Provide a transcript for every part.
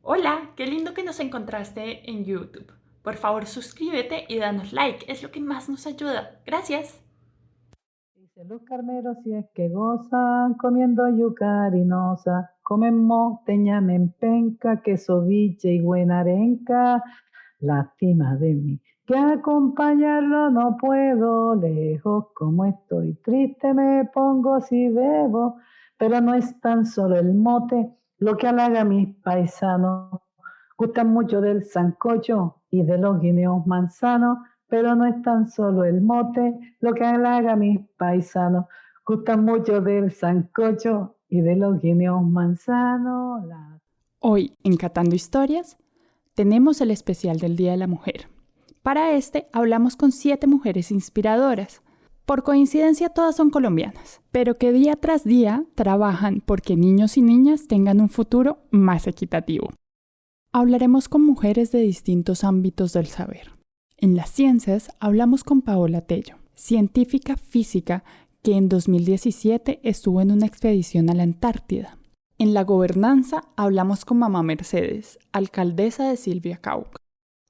Hola, qué lindo que nos encontraste en YouTube. Por favor, suscríbete y danos like, es lo que más nos ayuda. Gracias. Dice los carneros si es que gozan comiendo yuca harinosa, comen mote, ñamen penca, queso biche y buena arenca. Lástima de mí, que acompañarlo no puedo, lejos como estoy, triste me pongo si bebo, pero no es tan solo el mote lo que halaga a mis paisanos. Gustan mucho del sancocho y de los guineos manzanos, pero no es tan solo el mote lo que halaga a mis paisanos. Gustan mucho del sancocho y de los guineos manzanos. Hoy, en Catando Historias, tenemos el especial del Día de la Mujer. Para este, hablamos con 7 mujeres inspiradoras. Por coincidencia, todas son colombianas, pero que día tras día trabajan porque niños y niñas tengan un futuro más equitativo. Hablaremos con mujeres de distintos ámbitos del saber. En las ciencias hablamos con Paola Tello, científica física que en 2017 estuvo en una expedición a la Antártida. En la gobernanza hablamos con Mamá Mercedes, alcaldesa de Silvia Cauca.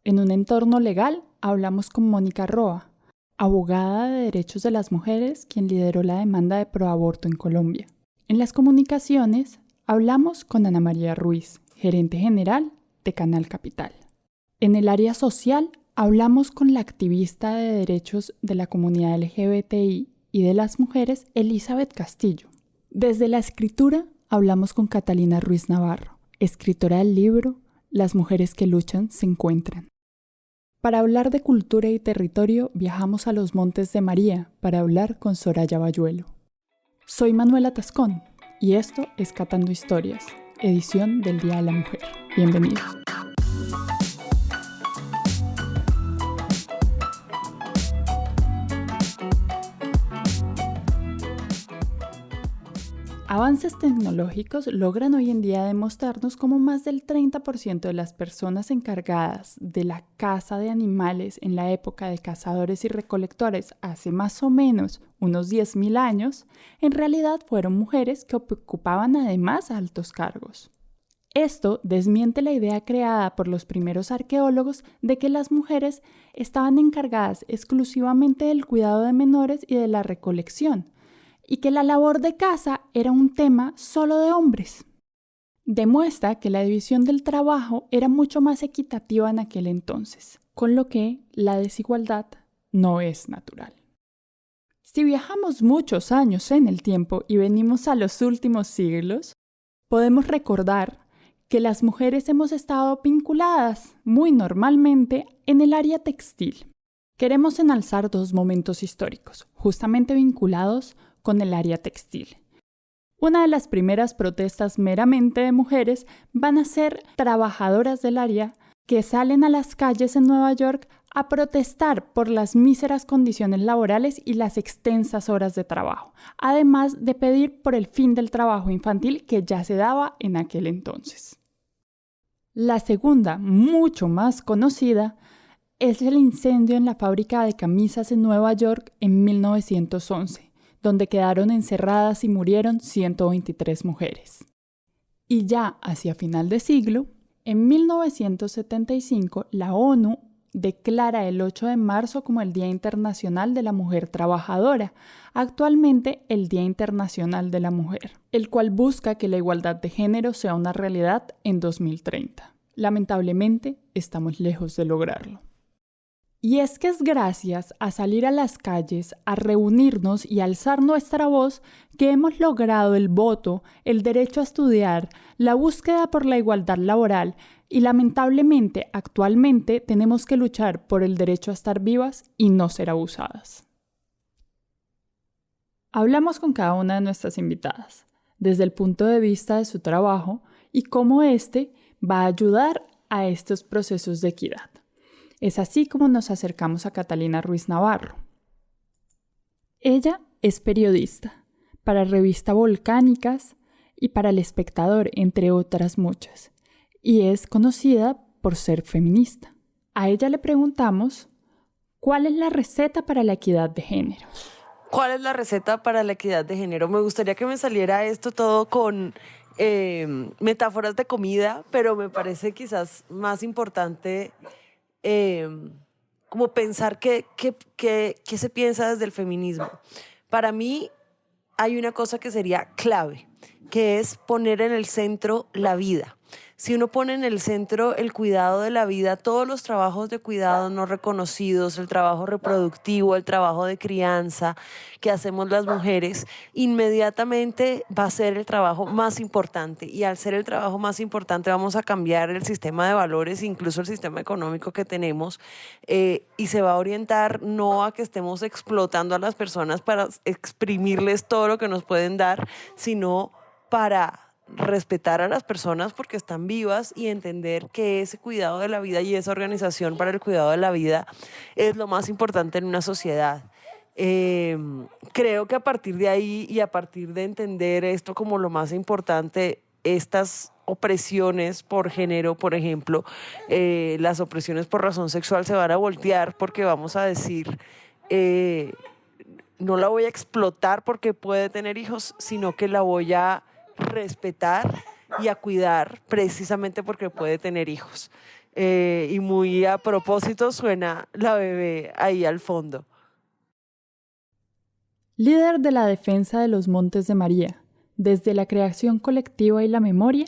En un entorno legal hablamos con Mónica Roa, abogada de derechos de las mujeres, quien lideró la demanda de proaborto en Colombia. En las comunicaciones hablamos con Ana María Ruiz, gerente general de Canal Capital. En el área social hablamos con la activista de derechos de la comunidad LGBTI y de las mujeres, Elizabeth Castillo. Desde la escritura hablamos con Catalina Ruiz Navarro, escritora del libro Las mujeres que luchan se encuentran. Para hablar de cultura y territorio viajamos a los Montes de María para hablar con Soraya Bayuelo. Soy Manuela Tascón y esto es Catando Historias, edición del Día de la Mujer. Bienvenidos. Avances tecnológicos logran hoy en día demostrarnos cómo más del 30% de las personas encargadas de la caza de animales en la época de cazadores y recolectores hace más o menos unos 10.000 años, en realidad fueron mujeres que ocupaban además altos cargos. Esto desmiente la idea creada por los primeros arqueólogos de que las mujeres estaban encargadas exclusivamente del cuidado de menores y de la recolección, y que la labor de caza era un tema solo de hombres. Demuestra que la división del trabajo era mucho más equitativa en aquel entonces, con lo que la desigualdad no es natural. Si viajamos muchos años en el tiempo y venimos a los últimos siglos, podemos recordar que las mujeres hemos estado vinculadas muy normalmente en el área textil. Queremos enalzar 2 momentos históricos, justamente vinculados con el área textil. Una de las primeras protestas meramente de mujeres van a ser trabajadoras del área que salen a las calles en Nueva York a protestar por las míseras condiciones laborales y las extensas horas de trabajo, además de pedir por el fin del trabajo infantil que ya se daba en aquel entonces. La segunda, mucho más conocida, es el incendio en la fábrica de camisas en Nueva York en 1911, donde quedaron encerradas y murieron 123 mujeres. Y ya hacia final de siglo, en 1975, la ONU declara el 8 de marzo como el Día Internacional de la Mujer Trabajadora, actualmente el Día Internacional de la Mujer, el cual busca que la igualdad de género sea una realidad en 2030. Lamentablemente, estamos lejos de lograrlo. Y es que es gracias a salir a las calles, a reunirnos y alzar nuestra voz que hemos logrado el voto, el derecho a estudiar, la búsqueda por la igualdad laboral y lamentablemente actualmente tenemos que luchar por el derecho a estar vivas y no ser abusadas. Hablamos con cada una de nuestras invitadas, desde el punto de vista de su trabajo y cómo éste va a ayudar a estos procesos de equidad. Es así como nos acercamos a Catalina Ruiz Navarro. Ella es periodista para Revista Volcánicas y para El Espectador, entre otras muchas, y es conocida por ser feminista. A ella le preguntamos cuál es la receta para la equidad de género. ¿Cuál es la receta para la equidad de género? Me gustaría que me saliera esto todo con metáforas de comida, pero me parece quizás más importante eh, como pensar qué se piensa desde el feminismo. Para mí hay una cosa que sería clave, que es poner en el centro la vida. Si uno pone en el centro el cuidado de la vida, todos los trabajos de cuidado no reconocidos, el trabajo reproductivo, el trabajo de crianza que hacemos las mujeres, inmediatamente va a ser el trabajo más importante. Y al ser el trabajo más importante vamos a cambiar el sistema de valores, incluso el sistema económico que tenemos, y se va a orientar no a que estemos explotando a las personas para exprimirles todo lo que nos pueden dar, sino para respetar a las personas porque están vivas y entender que ese cuidado de la vida y esa organización para el cuidado de la vida es lo más importante en una sociedad. Creo que a partir de ahí y a partir de entender esto como lo más importante, estas opresiones por género, por ejemplo, las opresiones por razón sexual se van a voltear porque vamos a decir, no la voy a explotar porque puede tener hijos, sino que la voy a respetar y a cuidar precisamente porque puede tener hijos. Y muy a propósito suena la bebé ahí al fondo. Líder de la defensa de los Montes de María, desde la creación colectiva y la memoria,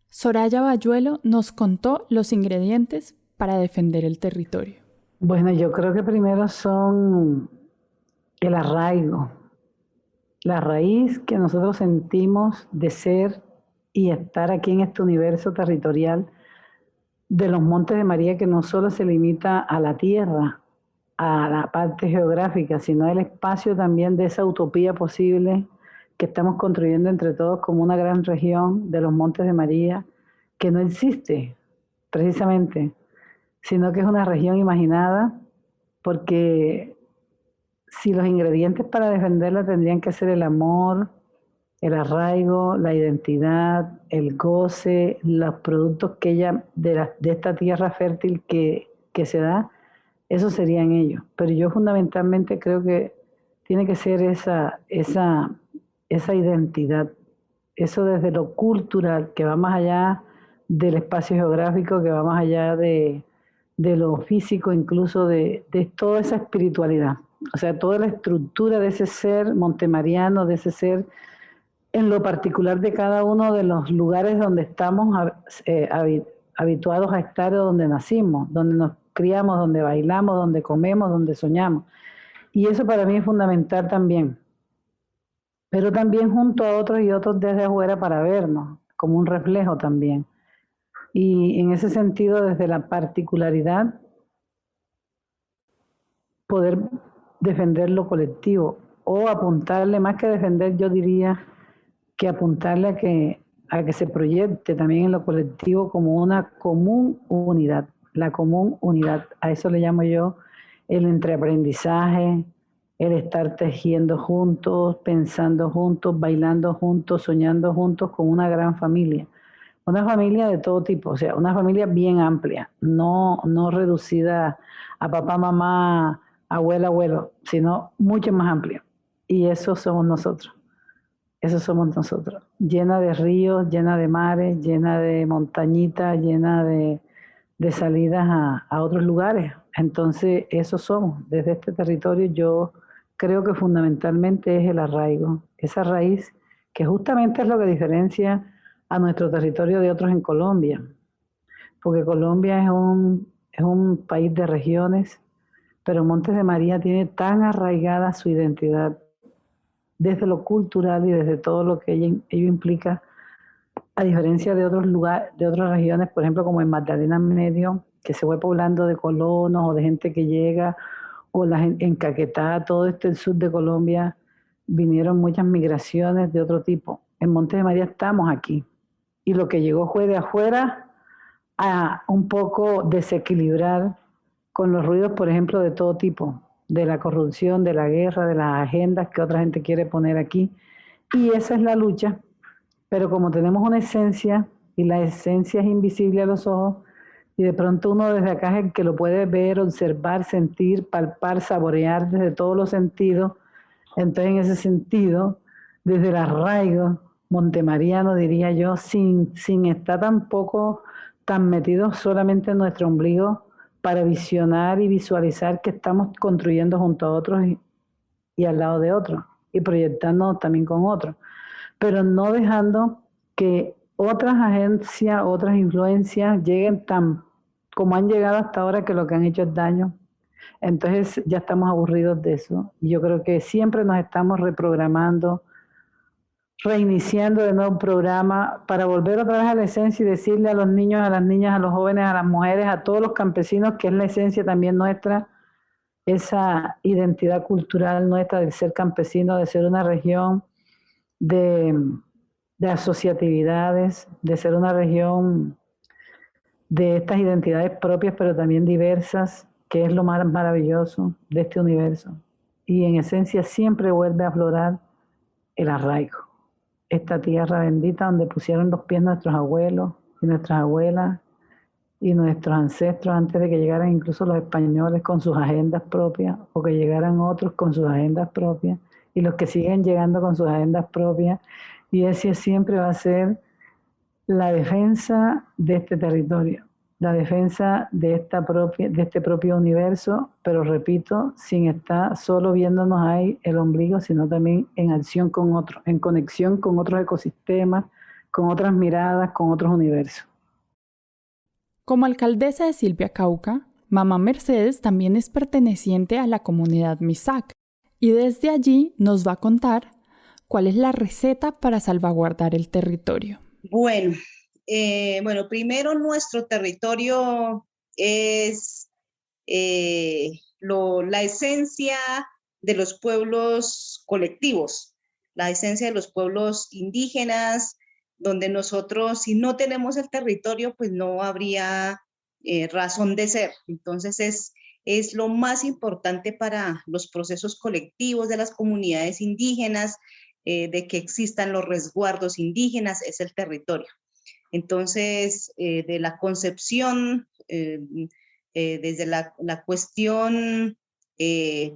Soraya Bayuelo nos contó los ingredientes para defender el territorio. Bueno, yo creo que primero son el arraigo, la raíz que nosotros sentimos de ser y estar aquí en este universo territorial de los Montes de María, que no solo se limita a la tierra, a la parte geográfica, sino el espacio también de esa utopía posible que estamos construyendo entre todos como una gran región de los Montes de María, que no existe precisamente, sino que es una región imaginada, porque si los ingredientes para defenderla tendrían que ser el amor, el arraigo, la identidad, el goce, los productos que ella, de esta tierra fértil que se da, esos serían ellos. Pero yo fundamentalmente creo que tiene que ser esa identidad, eso desde lo cultural, que va más allá del espacio geográfico, que va más allá de lo físico, incluso de toda esa espiritualidad. O sea, toda la estructura de ese ser montemariano, de ese ser en lo particular de cada uno de los lugares donde estamos habituados a estar o donde nacimos, donde nos criamos, donde bailamos, donde comemos, donde soñamos. Y eso para mí es fundamental también. Pero también junto a otros y otros desde afuera para vernos, como un reflejo también. Y en ese sentido, desde la particularidad, poder defender lo colectivo o apuntarle, más que defender, yo diría que apuntarle a que se proyecte también en lo colectivo como una común unidad, la común unidad. A eso le llamo yo el entreaprendizaje, el estar tejiendo juntos, pensando juntos, bailando juntos, soñando juntos con una gran familia. Una familia de todo tipo, o sea, una familia bien amplia, no reducida a papá, mamá, abuela, abuelo, sino mucho más amplia. Y eso somos nosotros. Eso somos nosotros. Llena de ríos, llena de mares, llena de montañitas, llena de salidas a otros lugares. Entonces, eso somos. Desde este territorio yo creo que fundamentalmente es el arraigo, esa raíz que justamente es lo que diferencia a nuestro territorio de otros en Colombia. Porque Colombia es un país de regiones, pero Montes de María tiene tan arraigada su identidad desde lo cultural y desde todo lo que ello implica, a diferencia de otros lugares, de otras regiones, por ejemplo, como en Magdalena Medio, que se fue poblando de colonos o de gente que llega, o en Caquetá, todo el sur de Colombia, vinieron muchas migraciones de otro tipo. En Montes de María estamos aquí. Y lo que llegó fue de afuera a un poco desequilibrar con los ruidos, por ejemplo, de todo tipo, de la corrupción, de la guerra, de las agendas que otra gente quiere poner aquí. Y esa es la lucha. Pero como tenemos una esencia, y la esencia es invisible a los ojos, y de pronto uno desde acá es el que lo puede ver, observar, sentir, palpar, saborear desde todos los sentidos, entonces en ese sentido, desde el arraigo, montemariano, diría yo, sin estar tampoco tan metidos solamente en nuestro ombligo para visionar y visualizar que estamos construyendo junto a otros y al lado de otros y proyectándonos también con otros, pero no dejando que otras agencias, otras influencias lleguen tan como han llegado hasta ahora, que lo que han hecho es daño. Entonces ya estamos aburridos de eso. Yo creo que siempre nos estamos reprogramando, reiniciando de nuevo un programa para volver otra vez a la esencia y decirle a los niños, a las niñas, a los jóvenes, a las mujeres, a todos los campesinos, que es la esencia también nuestra, esa identidad cultural nuestra de ser campesino, de ser una región de, de asociatividades, de ser una región de estas identidades propias, pero también diversas, que es lo más maravilloso de este universo. Y en esencia siempre vuelve a aflorar el arraigo, esta tierra bendita donde pusieron los pies nuestros abuelos y nuestras abuelas y nuestros ancestros antes de que llegaran incluso los españoles con sus agendas propias, o que llegaran otros con sus agendas propias, y los que siguen llegando con sus agendas propias. Y ese siempre va a ser la defensa de este territorio, la defensa de este propio universo, pero repito, sin estar solo viéndonos ahí el ombligo, sino también en acción con otros, en conexión con otros ecosistemas, con otras miradas, con otros universos. Como alcaldesa de Silvia Cauca, Mamá Mercedes también es perteneciente a la comunidad Misak, y desde allí nos va a contar cuál es la receta para salvaguardar el territorio. Bueno, primero nuestro territorio es la esencia de los pueblos colectivos, la esencia de los pueblos indígenas, donde nosotros, si no tenemos el territorio, pues no habría razón de ser. Entonces es lo más importante para los procesos colectivos de las comunidades indígenas, de que existan los resguardos indígenas, es el territorio. Entonces, de la concepción, desde la cuestión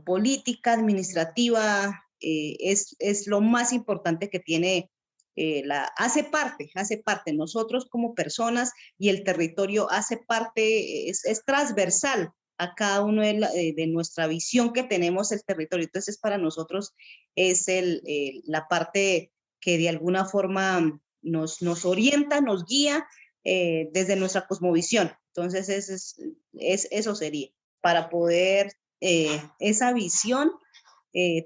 política, administrativa, es lo más importante que tiene, hace parte, nosotros como personas, y el territorio hace parte, es transversal a cada uno de nuestra visión que tenemos el territorio. Entonces, para nosotros es la parte que de alguna forma nos orienta, nos guía desde nuestra cosmovisión. Entonces, eso sería, para poder esa visión,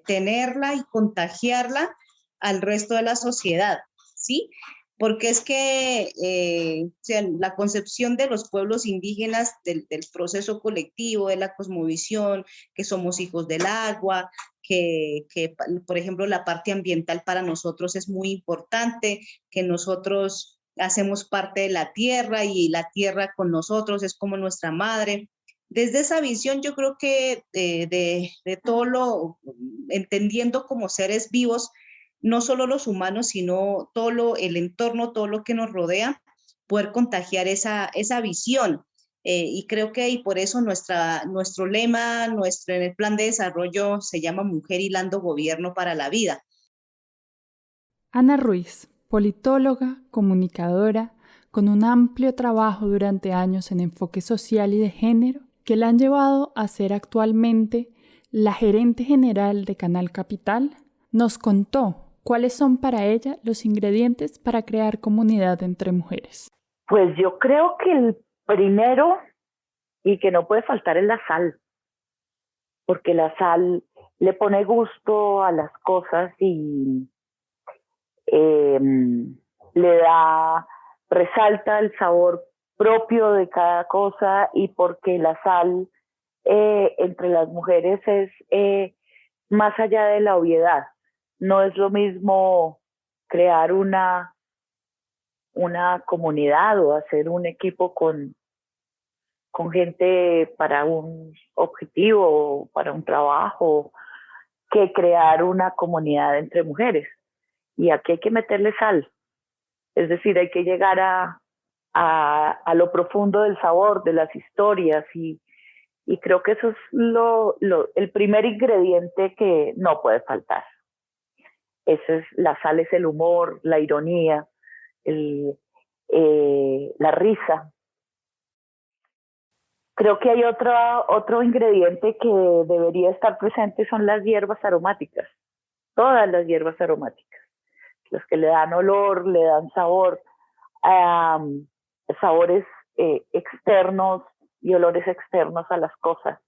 tenerla y contagiarla al resto de la sociedad, ¿sí? Porque es que la concepción de los pueblos indígenas, del proceso colectivo, de la cosmovisión, que somos hijos del agua, que, por ejemplo, la parte ambiental para nosotros es muy importante, que nosotros hacemos parte de la tierra y la tierra con nosotros es como nuestra madre. Desde esa visión, yo creo que de todo lo, entendiendo como seres vivos, no solo los humanos, sino todo el entorno, todo lo que nos rodea, poder contagiar esa visión. Y creo que y por eso nuestro lema, en el plan de desarrollo se llama Mujer Hilando Gobierno para la Vida. Ana Ruiz, politóloga, comunicadora, con un amplio trabajo durante años en enfoque social y de género, que la han llevado a ser actualmente la gerente general de Canal Capital, nos contó cuáles son para ella los ingredientes para crear comunidad entre mujeres. Pues yo creo que el primero y que no puede faltar es la sal, porque la sal le pone gusto a las cosas y resalta el sabor propio de cada cosa, y porque la sal entre las mujeres es más allá de la obviedad. No es lo mismo crear una comunidad o hacer un equipo con gente para un objetivo, para un trabajo, que crear una comunidad entre mujeres. Y aquí hay que meterle sal. Es decir, hay que llegar a lo profundo del sabor, de las historias, y creo que eso es el primer ingrediente que no puede faltar. La sal es el humor, la ironía, la risa. Creo que hay otro ingrediente que debería estar presente, son las hierbas aromáticas, todas las hierbas aromáticas, las que le dan olor, le dan sabor, sabores externos y olores externos a las cosas.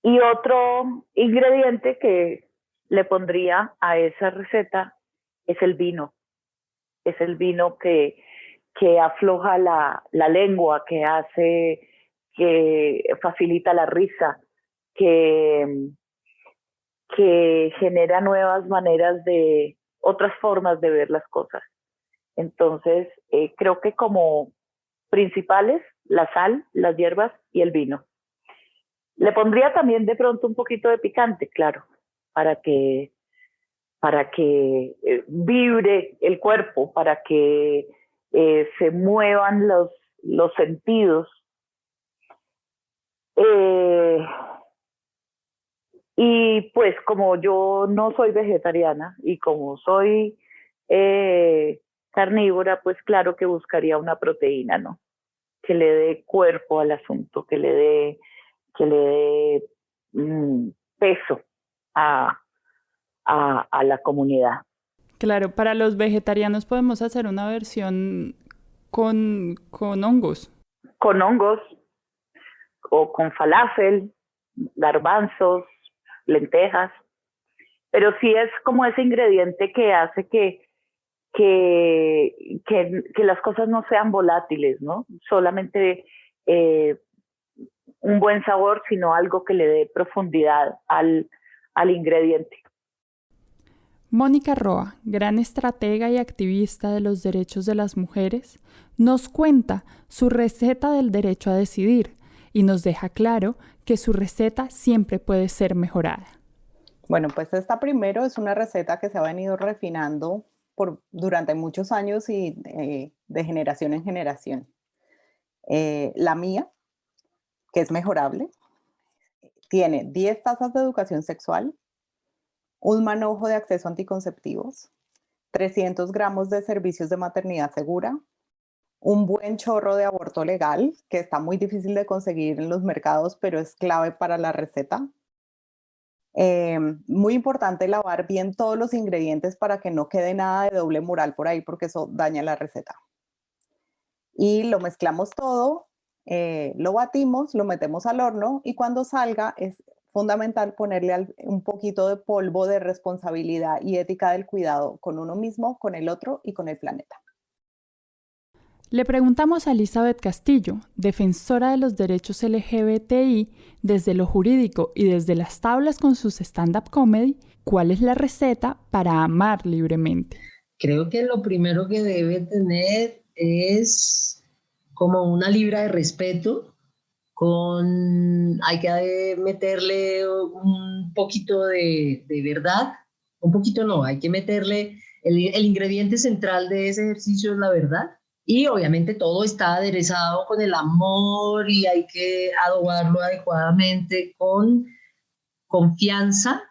Y otro ingrediente que le pondría a esa receta es el vino. Es el vino que afloja la lengua, que facilita la risa, que genera nuevas maneras otras formas de ver las cosas. Entonces, creo que como principales, la sal, las hierbas y el vino. Le pondría también de pronto un poquito de picante, claro, para que vibre el cuerpo, para que se muevan los sentidos. Y pues como yo no soy vegetariana y como soy carnívora, pues claro que buscaría una proteína, ¿no? Que le dé cuerpo al asunto, que le dé peso a la comunidad. Claro, para los vegetarianos podemos hacer una versión con hongos. Con hongos o con falafel, garbanzos, lentejas, pero sí es como ese ingrediente que hace que las cosas no sean volátiles, ¿no? Solamente un buen sabor, sino algo que le dé profundidad al ingrediente. Mónica Roa, gran estratega y activista de los derechos de las mujeres, nos cuenta su receta del derecho a decidir y nos deja claro que su receta siempre puede ser mejorada. Bueno, pues esta primero es una receta que se ha venido refinando durante muchos años y de generación en generación. La mía, que es mejorable, tiene 10 tazas de educación sexual, un manojo de acceso a anticonceptivos, 300 gramos de servicios de maternidad segura, un buen chorro de aborto legal, que está muy difícil de conseguir en los mercados, pero es clave para la receta. Muy importante lavar bien todos los ingredientes para que no quede nada de doble moral por ahí, porque eso daña la receta. Y lo mezclamos todo, lo batimos, lo metemos al horno y cuando salga es fundamental ponerle un poquito de polvo de responsabilidad y ética del cuidado con uno mismo, con el otro y con el planeta. Le preguntamos a Elizabeth Castillo, defensora de los derechos LGBTI, desde lo jurídico y desde las tablas con sus stand-up comedy, ¿cuál es la receta para amar libremente? Creo que lo primero que debe tener es como una libra de respeto, hay que meterle un poquito de verdad, un poquito no, hay que meterle, el ingrediente central de ese ejercicio es la verdad. Y obviamente todo está aderezado con el amor y hay que adobarlo adecuadamente con confianza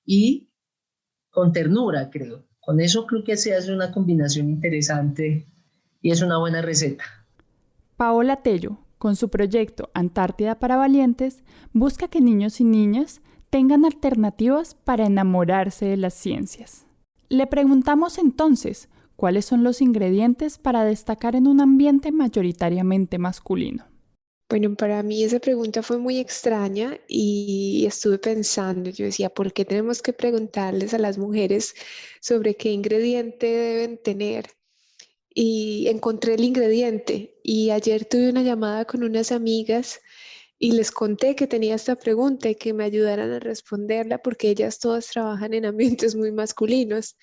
y con ternura, creo. Con eso creo que se hace una combinación interesante y es una buena receta. Paola Tello, con su proyecto Antártida para Valientes, busca que niños y niñas tengan alternativas para enamorarse de las ciencias. Le preguntamos entonces, ¿cuáles son los ingredientes para destacar en un ambiente mayoritariamente masculino? Bueno, para mí esa pregunta fue muy extraña y estuve pensando, yo decía, ¿por qué tenemos que preguntarles a las mujeres sobre qué ingrediente deben tener? Y encontré el ingrediente y ayer tuve una llamada con unas amigas y les conté que tenía esta pregunta y que me ayudaran a responderla porque ellas todas trabajan en ambientes muy masculinos.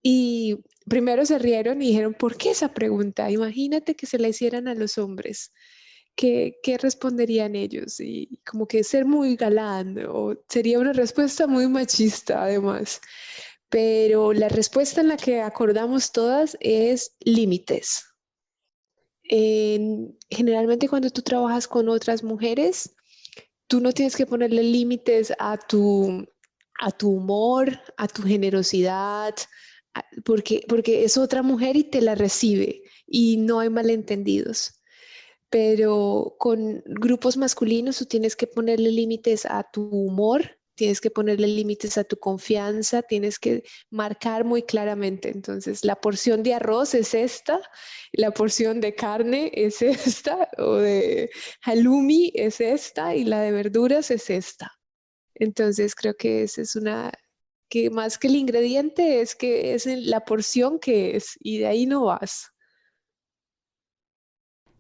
Y primero se rieron y dijeron, ¿por qué esa pregunta? Imagínate que se la hicieran a los hombres. ¿Qué responderían ellos? Y como que ser muy galán o sería una respuesta muy machista además. Pero la respuesta en la que acordamos todas es límites. Generalmente cuando tú trabajas con otras mujeres, tú no tienes que ponerle límites a tu a tu humor, a tu generosidad, porque es otra mujer y te la recibe y no hay malentendidos. Pero con grupos masculinos tú tienes que ponerle límites a tu humor, tienes que ponerle límites a tu confianza, tienes que marcar muy claramente. Entonces, la porción de arroz es esta, la porción de carne es esta, o de halloumi es esta, y la de verduras es esta. Entonces, creo que esa es que más que el ingrediente es que es la porción que es, y de ahí no vas.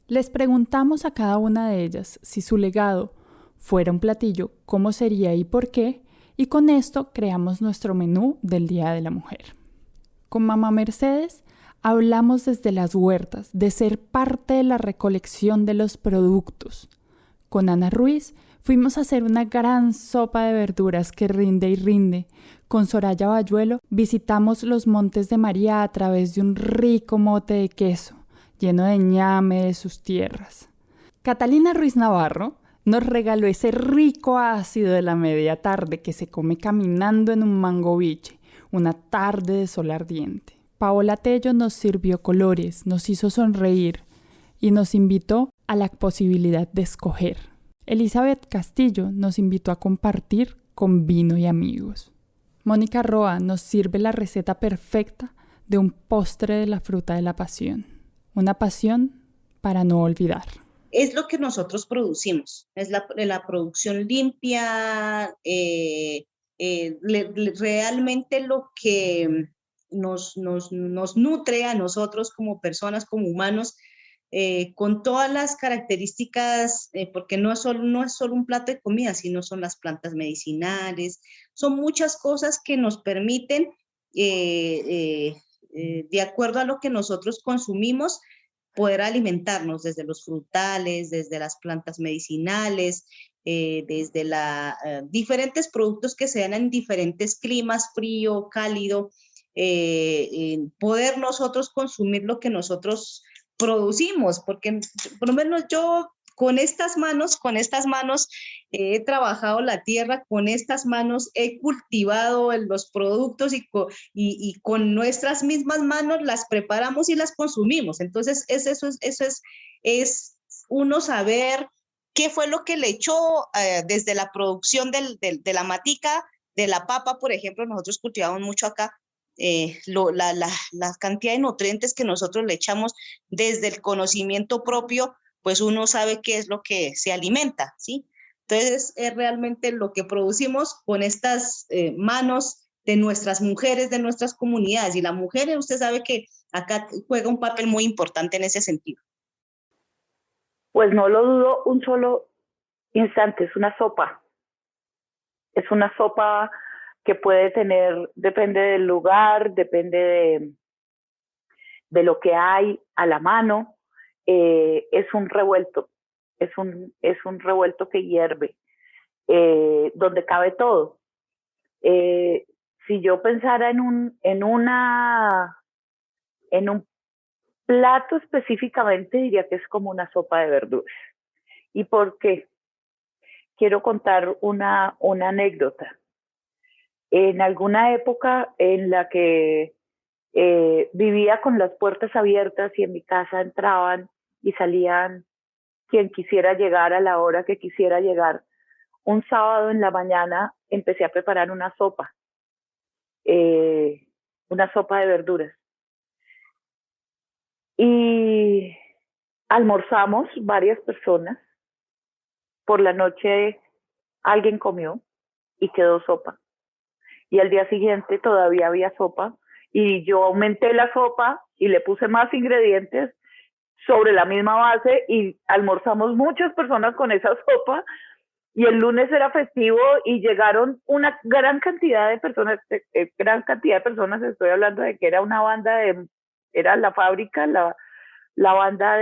Les preguntamos a cada una de ellas si su legado fuera un platillo, cómo sería y por qué, y con esto creamos nuestro menú del Día de la Mujer. Con Mamá Mercedes hablamos desde las huertas, de ser parte de la recolección de los productos. Con Ana Ruiz fuimos a hacer una gran sopa de verduras que rinde y rinde. Con Soraya Bayuelo visitamos los Montes de María a través de un rico mote de queso, lleno de ñame de sus tierras. Catalina Ruiz Navarro nos regaló ese rico ácido de la media tarde que se come caminando en un mango biche, una tarde de sol ardiente. Paola Tello nos sirvió colores, nos hizo sonreír y nos invitó a la posibilidad de escoger. Elizabeth Castillo nos invitó a compartir con vino y amigos. Mónica Roa nos sirve la receta perfecta de un postre de la fruta de la pasión. Una pasión para no olvidar. Es lo que nosotros producimos, es la producción limpia, realmente lo que nos nutre a nosotros como personas, como humanos, con todas las características, porque no es solo un plato de comida, sino son las plantas medicinales, son muchas cosas que nos permiten, de acuerdo a lo que nosotros consumimos, poder alimentarnos desde los frutales, desde las plantas medicinales, desde diferentes productos que se dan en diferentes climas, frío, cálido, poder nosotros consumir lo que nosotros producimos, porque por lo menos yo con estas manos he trabajado la tierra, con estas manos he cultivado los productos y con nuestras mismas manos las preparamos y las consumimos. Entonces, eso es uno saber qué fue lo que le echó desde la producción de la matica, de la papa, por ejemplo, nosotros cultivamos mucho acá, la cantidad de nutrientes que nosotros le echamos desde el conocimiento propio, pues uno sabe qué es lo que se alimenta, ¿sí? Entonces es realmente lo que producimos con estas manos de nuestras mujeres, de nuestras comunidades, y la mujer, usted sabe que acá juega un papel muy importante en ese sentido. Pues no lo dudo un solo instante, es una sopa que puede tener, depende del lugar, depende de lo que hay a la mano, es un revuelto, es un revuelto que hierve, donde cabe todo. Si yo pensara en un plato específicamente, diría que es como una sopa de verduras. ¿Y por qué? Quiero contar una anécdota. En alguna época en la que vivía con las puertas abiertas y en mi casa entraban y salían quien quisiera llegar a la hora que quisiera llegar, un sábado en la mañana empecé a preparar una sopa de verduras. Y almorzamos varias personas. Por la noche alguien comió y quedó sopa. Y al día siguiente todavía había sopa. Y yo aumenté la sopa y le puse más ingredientes sobre la misma base y almorzamos muchas personas con esa sopa. Y el lunes era festivo y llegaron una gran cantidad de personas, estoy hablando de que era una banda era la fábrica, la banda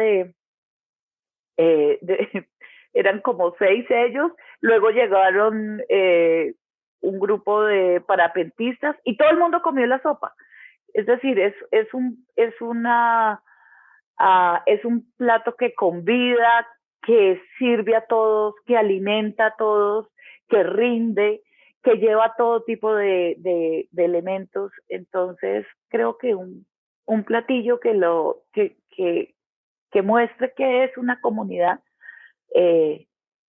eran como 6 ellos, luego llegaron un grupo de parapentistas y todo el mundo comió la sopa. Es decir, es un plato que convida, que sirve a todos, que alimenta a todos, que rinde, que lleva todo tipo de elementos. Entonces, creo que un platillo que muestre que es una comunidad,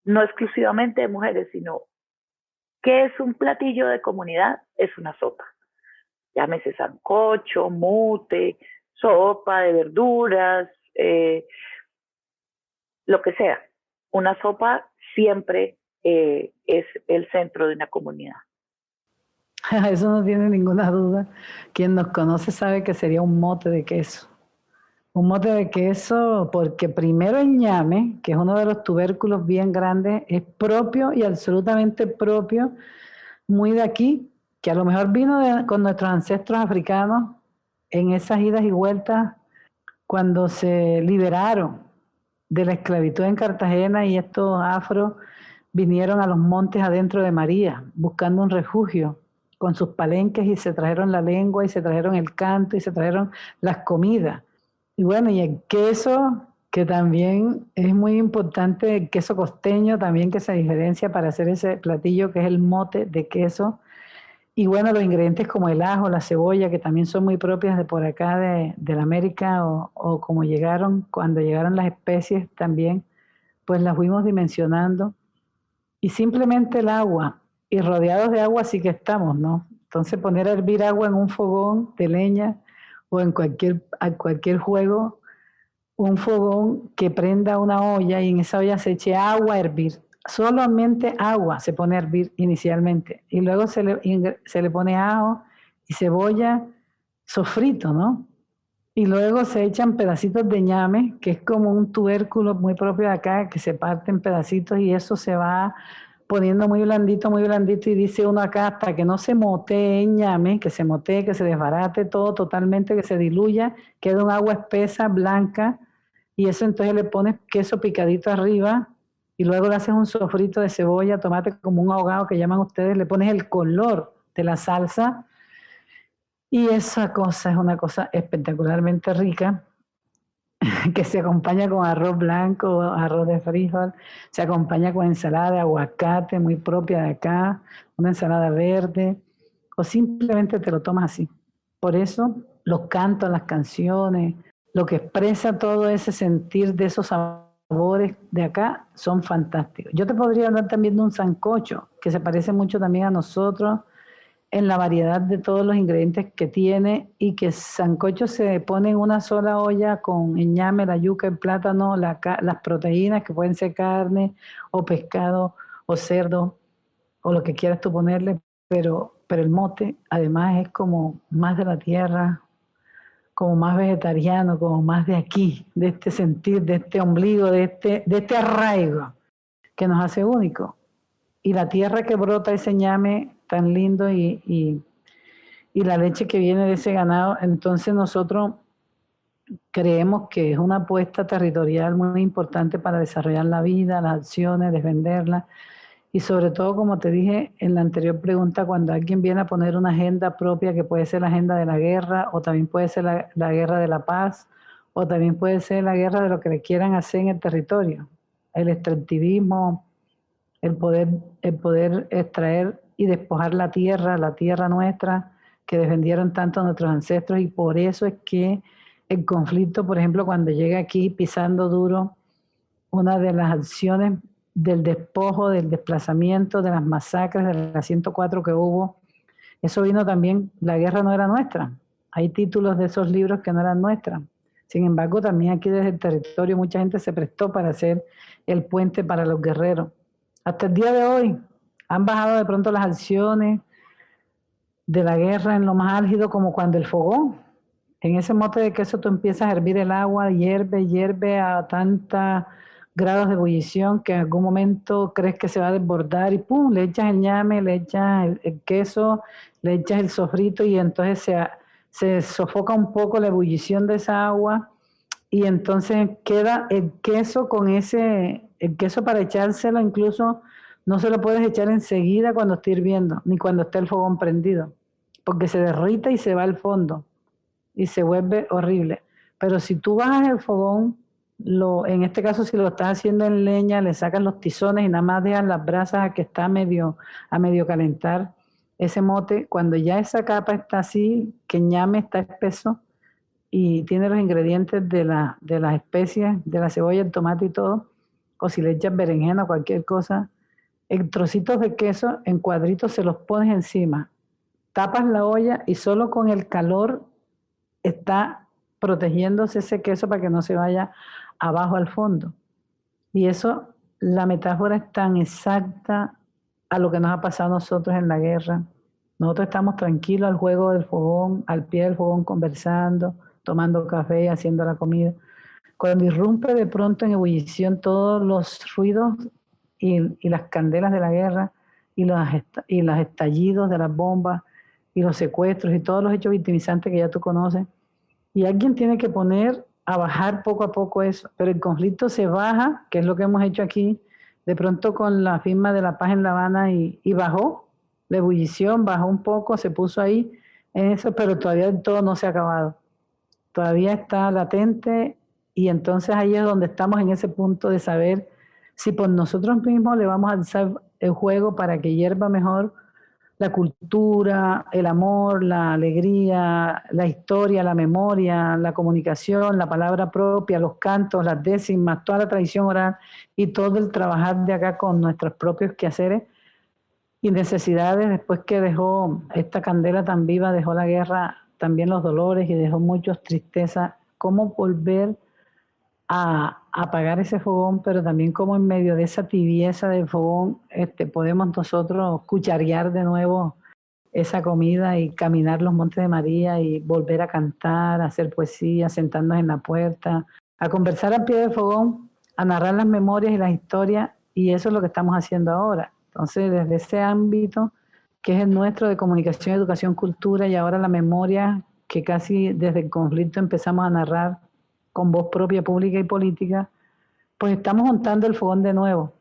no exclusivamente de mujeres, sino que es un platillo de comunidad, es una sopa. Llámese sancocho, mute, sopa de verduras, lo que sea. Una sopa siempre es el centro de una comunidad. Eso no tiene ninguna duda. Quien nos conoce sabe que sería un mote de queso. Un mote de queso porque primero el ñame, que es uno de los tubérculos bien grandes, es propio y absolutamente propio, muy de aquí, que a lo mejor vino con nuestros ancestros africanos en esas idas y vueltas cuando se liberaron de la esclavitud en Cartagena y estos afros vinieron a los montes adentro de María buscando un refugio con sus palenques y se trajeron la lengua y se trajeron el canto y se trajeron las comidas. Y bueno, y el queso, que también es muy importante, el queso costeño también que se diferencia para hacer ese platillo que es el mote de queso. Y bueno, los ingredientes como el ajo, la cebolla, que también son muy propias de por acá de la América o como llegaron, cuando llegaron las especies también, pues las fuimos dimensionando. Y simplemente el agua, y rodeados de agua sí que estamos, ¿no? Entonces poner a hervir agua en un fogón de leña o en cualquier juego, un fogón que prenda una olla y en esa olla se eche agua a hervir. Solamente agua se pone a hervir inicialmente y luego se le pone ajo y cebolla sofrito, ¿no? Y luego se echan pedacitos de ñame, que es como un tubérculo muy propio de acá, que se parte en pedacitos y eso se va poniendo muy blandito y dice uno acá hasta que no se motee el ñame, que se motee, que se desbarate todo totalmente, que se diluya, queda un agua espesa, blanca, y eso entonces le pones queso picadito arriba y luego le haces un sofrito de cebolla, tomate, como un ahogado que llaman ustedes, le pones el color de la salsa y esa cosa es una cosa espectacularmente rica que se acompaña con arroz blanco, arroz de frijol, se acompaña con ensalada de aguacate muy propia de acá, una ensalada verde, o simplemente te lo tomas así. Por eso los cantos, las canciones, lo que expresa todo ese sentir de esos sabores de acá son fantásticos. Yo te podría hablar también de un sancocho, que se parece mucho también a nosotros, en la variedad de todos los ingredientes que tiene y que sancocho se pone en una sola olla con el ñame, la yuca, el plátano, las proteínas que pueden ser carne o pescado o cerdo o lo que quieras tú ponerle, pero el mote además es como más de la tierra, como más vegetariano, como más de aquí, de este sentir, de este ombligo, de este arraigo que nos hace único. Y la tierra que brota ese ñame tan lindo y la leche que viene de ese ganado, entonces nosotros creemos que es una apuesta territorial muy importante para desarrollar la vida, las acciones, defenderla y sobre todo, como te dije en la anterior pregunta, cuando alguien viene a poner una agenda propia que puede ser la agenda de la guerra o también puede ser la guerra de la paz o también puede ser la guerra de lo que le quieran hacer en el territorio, el extractivismo, el poder extraer y despojar la tierra nuestra que defendieron tanto nuestros ancestros y por eso es que el conflicto, por ejemplo, cuando llega aquí pisando duro, una de las acciones del despojo, del desplazamiento, de las masacres, de las 104 que hubo, eso vino también, la guerra no era nuestra. Hay títulos de esos libros que no eran nuestras. Sin embargo, también aquí desde el territorio mucha gente se prestó para hacer el puente para los guerreros. Hasta el día de hoy han bajado de pronto las acciones de la guerra en lo más álgido como cuando el fogón. En ese mote de queso tú empiezas a hervir el agua, hierve a tantos grados de ebullición que en algún momento crees que se va a desbordar y ¡pum! Le echas el ñame, le echas el queso, le echas el sofrito y entonces se sofoca un poco la ebullición de esa agua y entonces queda el queso el queso para echárselo incluso no se lo puedes echar enseguida cuando esté hirviendo, ni cuando esté el fogón prendido, porque se derrite y se va al fondo y se vuelve horrible. Pero si tú bajas el fogón en este caso, si lo estás haciendo en leña, le sacas los tizones y nada más dejas las brasas a que está a medio calentar ese mote. Cuando ya esa capa está así, que ñame está espeso y tiene los ingredientes de las especias, de la cebolla, el tomate y todo, o si le echas berenjena o cualquier cosa, en trocitos de queso, en cuadritos se los pones encima, tapas la olla y solo con el calor está protegiéndose ese queso para que no se vaya abajo al fondo. Y eso, la metáfora es tan exacta a lo que nos ha pasado a nosotros en la guerra. Nosotros estamos tranquilos al juego del fogón, al pie del fogón conversando, tomando café, haciendo la comida. Cuando irrumpe de pronto en ebullición todos los ruidos y las candelas de la guerra y los estallidos de las bombas y los secuestros y todos los hechos victimizantes que ya tú conoces, y alguien tiene que poner a bajar poco a poco eso, pero el conflicto se baja, que es lo que hemos hecho aquí, de pronto con la firma de la paz en La Habana y bajó, la ebullición bajó un poco, se puso ahí en eso, pero todavía todo no se ha acabado, todavía está latente y entonces ahí es donde estamos en ese punto de saber si por nosotros mismos le vamos a alzar el juego para que hierva mejor la cultura, el amor, la alegría, la historia, la memoria, la comunicación, la palabra propia, los cantos, las décimas, toda la tradición oral y todo el trabajar de acá con nuestros propios quehaceres y necesidades. Después que dejó esta candela tan viva, dejó la guerra, también los dolores y dejó muchas tristezas, cómo volver a apagar ese fogón, pero también como en medio de esa tibieza del fogón podemos nosotros cucharear de nuevo esa comida y caminar los Montes de María y volver a cantar, a hacer poesía, sentarnos en la puerta, a conversar al pie del fogón, a narrar las memorias y las historias, y eso es lo que estamos haciendo ahora. Entonces, desde ese ámbito que es el nuestro de comunicación, educación, cultura, y ahora la memoria, que casi desde el conflicto empezamos a narrar con voz propia, pública y política, pues estamos juntando el fogón de nuevo,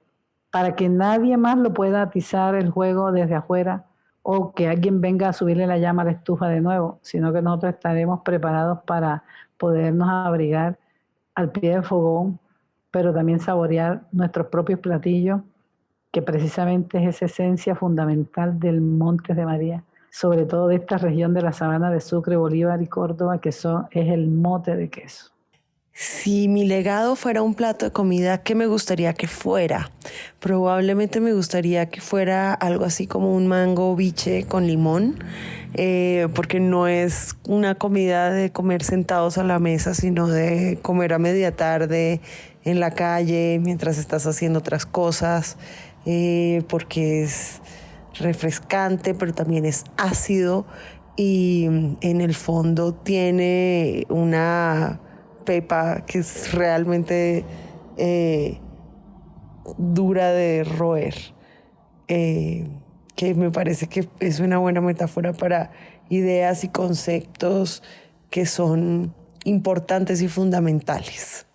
para que nadie más lo pueda atizar el juego desde afuera o que alguien venga a subirle la llama a la estufa de nuevo, sino que nosotros estaremos preparados para podernos abrigar al pie del fogón, pero también saborear nuestros propios platillos, que precisamente es esa esencia fundamental del Montes de María, sobre todo de esta región de la sabana de Sucre, Bolívar y Córdoba, que es el mote de queso. Si mi legado fuera un plato de comida, ¿qué me gustaría que fuera? Probablemente me gustaría que fuera algo así como un mango biche con limón, porque no es una comida de comer sentados a la mesa, sino de comer a media tarde en la calle mientras estás haciendo otras cosas, porque es refrescante, pero también es ácido y en el fondo tiene una pepa que es realmente dura de roer, que me parece que es una buena metáfora para ideas y conceptos que son importantes y fundamentales.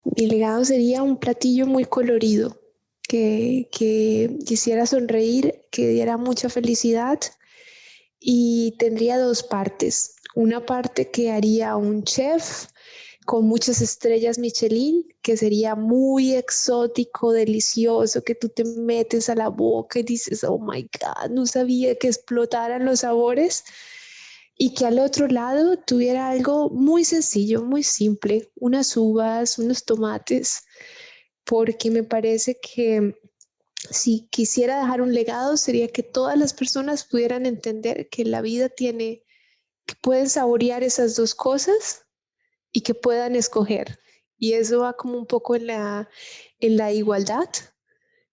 Mi legado sería un platillo muy colorido, que quisiera sonreír, que diera mucha felicidad, y tendría dos partes. Una parte que haría un chef con muchas estrellas Michelin, que sería muy exótico, delicioso, que tú te metes a la boca y dices, oh my God, no sabía que explotaran los sabores. Y que al otro lado tuviera algo muy sencillo, muy simple, unas uvas, unos tomates, porque me parece que si quisiera dejar un legado sería que todas las personas pudieran entender que la vida tiene, que pueden saborear esas dos cosas y que puedan escoger. Y eso va como un poco en la igualdad,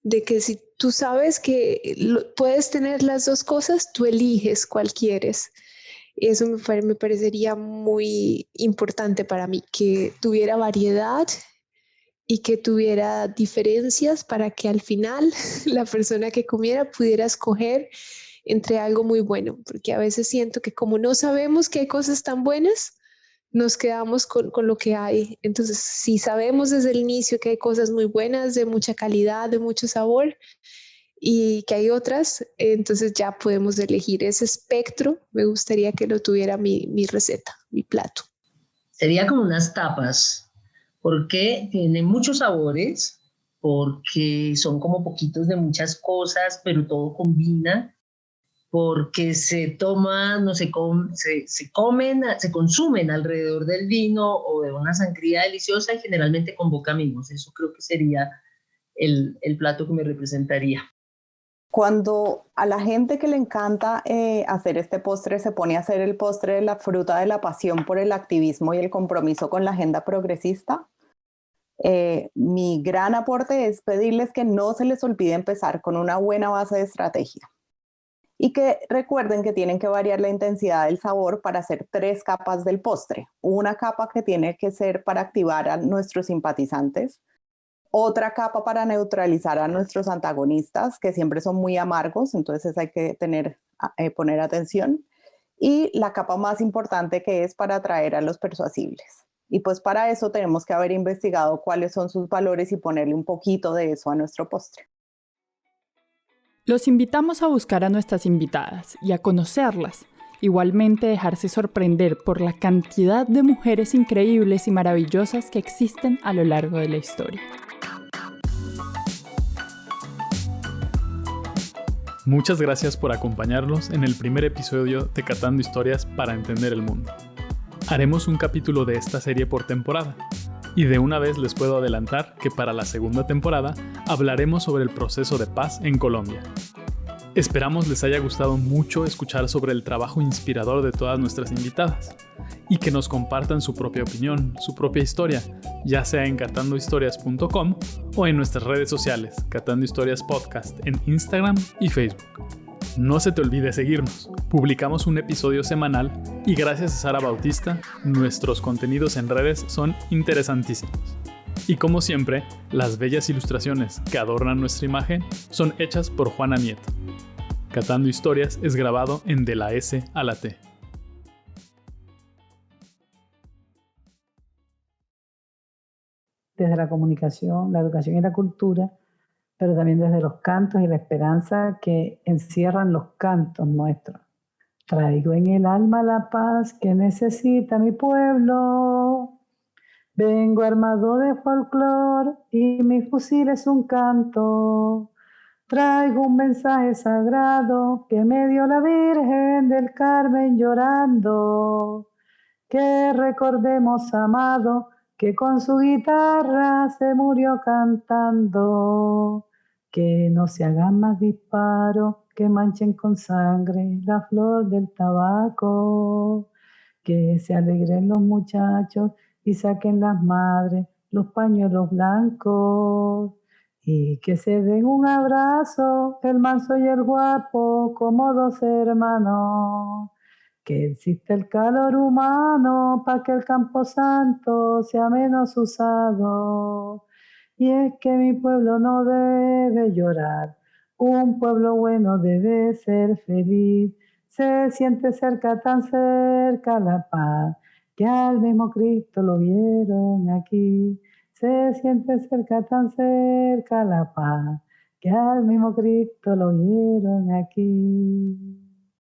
de que si tú sabes que puedes tener las dos cosas, tú eliges cuál quieres. Eso me parecería muy importante para mí, que tuviera variedad y que tuviera diferencias para que al final la persona que comiera pudiera escoger entre algo muy bueno, porque a veces siento que como no sabemos que hay cosas tan buenas, nos quedamos con lo que hay. Entonces, si sabemos desde el inicio que hay cosas muy buenas, de mucha calidad, de mucho sabor, y que hay otras, entonces ya podemos elegir ese espectro. Me gustaría que lo tuviera mi receta, mi plato. Sería como unas tapas porque tiene muchos sabores, porque son como poquitos de muchas cosas, pero todo combina, porque se toman, no se, se comen, se consumen alrededor del vino o de una sangría deliciosa y generalmente convoca amigos. Eso creo que sería el plato que me representaría. Cuando a la gente que le encanta hacer este postre se pone a hacer el postre de la fruta de la pasión por el activismo y el compromiso con la agenda progresista, mi gran aporte es pedirles que no se les olvide empezar con una buena base de estrategia y que recuerden que tienen que variar la intensidad del sabor para hacer 3 capas del postre. Una capa que tiene que ser para activar a nuestros simpatizantes, otra capa para neutralizar a nuestros antagonistas, que siempre son muy amargos, entonces hay que poner atención, y la capa más importante que es para atraer a los persuasibles. Y pues para eso tenemos que haber investigado cuáles son sus valores y ponerle un poquito de eso a nuestro postre. Los invitamos a buscar a nuestras invitadas y a conocerlas. Igualmente dejarse sorprender por la cantidad de mujeres increíbles y maravillosas que existen a lo largo de la historia. Muchas gracias por acompañarnos en el primer episodio de Catando Historias para Entender el Mundo. Haremos un capítulo de esta serie por temporada, y de una vez les puedo adelantar que para la segunda temporada hablaremos sobre el proceso de paz en Colombia. Esperamos les haya gustado mucho escuchar sobre el trabajo inspirador de todas nuestras invitadas, y que nos compartan su propia opinión, su propia historia, ya sea en catandohistorias.com o en nuestras redes sociales, Catando Historias Podcast en Instagram y Facebook. No se te olvide seguirnos, publicamos un episodio semanal y gracias a Sara Bautista, nuestros contenidos en redes son interesantísimos. Y como siempre, las bellas ilustraciones que adornan nuestra imagen son hechas por Juana Nieto. Catando Historias es grabado en De la S a la T. Desde la comunicación, la educación y la cultura, pero también desde los cantos y la esperanza que encierran los cantos nuestros. Traigo en el alma la paz que necesita mi pueblo. Vengo armado de folclor y mi fusil es un canto. Traigo un mensaje sagrado que me dio la Virgen del Carmen llorando. Que recordemos, amado, que con su guitarra se murió cantando. Que no se hagan más disparos que manchen con sangre la flor del tabaco. Que se alegren los muchachos y saquen las madres los pañuelos blancos. Y que se den un abrazo el manso y el guapo como 2 hermanos. Que existe el calor humano para que el camposanto sea menos usado. Y es que mi pueblo no debe llorar, un pueblo bueno debe ser feliz. Se siente cerca, tan cerca la paz, que al mismo Cristo lo vieron aquí. Se siente cerca, tan cerca la paz, que al mismo Cristo lo vieron aquí.